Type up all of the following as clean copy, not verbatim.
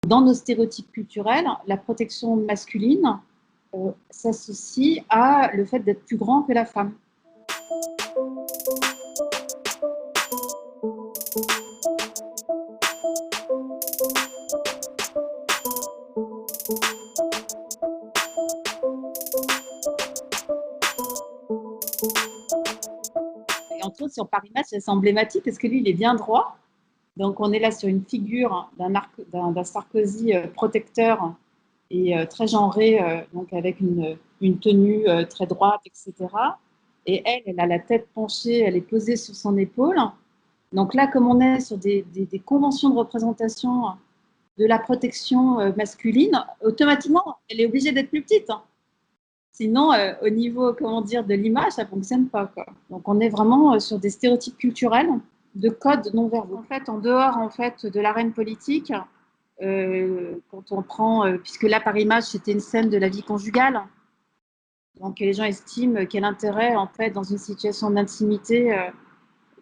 dans nos stéréotypes culturels, la protection masculine s'associe à le fait d'être plus grand que la femme. Et entre autres, sur Paris Match, c'est emblématique parce que lui, il est bien droit. Donc, on est là sur une figure d'un Sarkozy protecteur et très genré, donc avec une tenue très droite, etc. Et elle a la tête penchée, elle est posée sur son épaule. Donc là, comme on est sur des conventions de représentation de la protection masculine, automatiquement, elle est obligée d'être plus petite. Sinon, au niveau, comment dire, de l'image, ça ne fonctionne pas, quoi. Donc, on est vraiment sur des stéréotypes culturels de codes non verbaux. En fait, en dehors de l'arène politique, quand on prend, puisque là, par image, c'était une scène de la vie conjugale, donc les gens estiment quel intérêt, en fait, dans une situation d'intimité,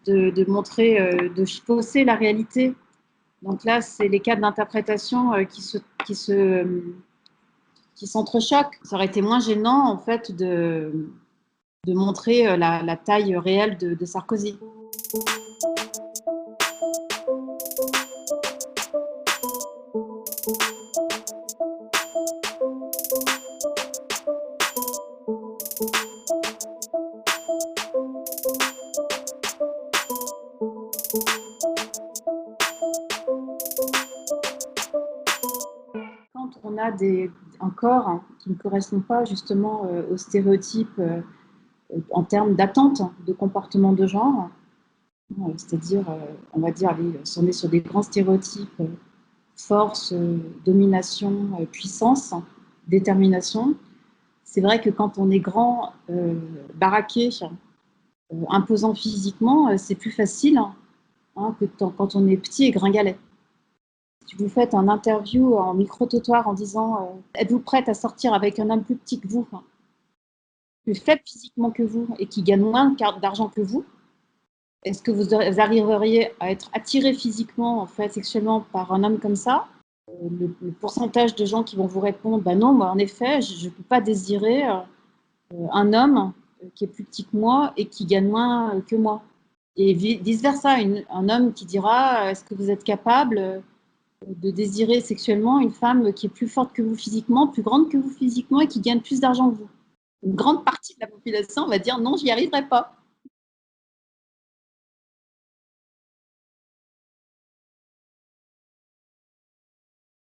de montrer, de fausser la réalité. Donc là, c'est les cas d'interprétation qui s'entrechoquent. Ça aurait été moins gênant, en fait, de montrer la taille réelle de Sarkozy. Quand on a un corps qui ne correspond pas justement aux stéréotypes en termes d'attente de comportement de genre, c'est-à-dire, on va dire, si on est sur des grands stéréotypes, force, domination, puissance, détermination, c'est vrai que quand on est grand, baraqué, imposant physiquement, c'est plus facile que quand on est petit et gringalet. Si vous faites un interview en micro-trottoir en disant êtes-vous prête à sortir avec un homme plus petit que vous, plus faible physiquement que vous et qui gagne moins d'argent que vous, est-ce que vous arriveriez à être attiré physiquement, en fait, sexuellement par un homme comme ça? Le pourcentage de gens qui vont vous répondre bah non, moi en effet, je ne peux pas désirer un homme qui est plus petit que moi et qui gagne moins que moi. Et vice-versa, un homme qui dira est-ce que vous êtes capable de désirer sexuellement une femme qui est plus forte que vous physiquement, plus grande que vous physiquement et qui gagne plus d'argent que vous? Une grande partie de la population va dire non, j'y arriverai pas.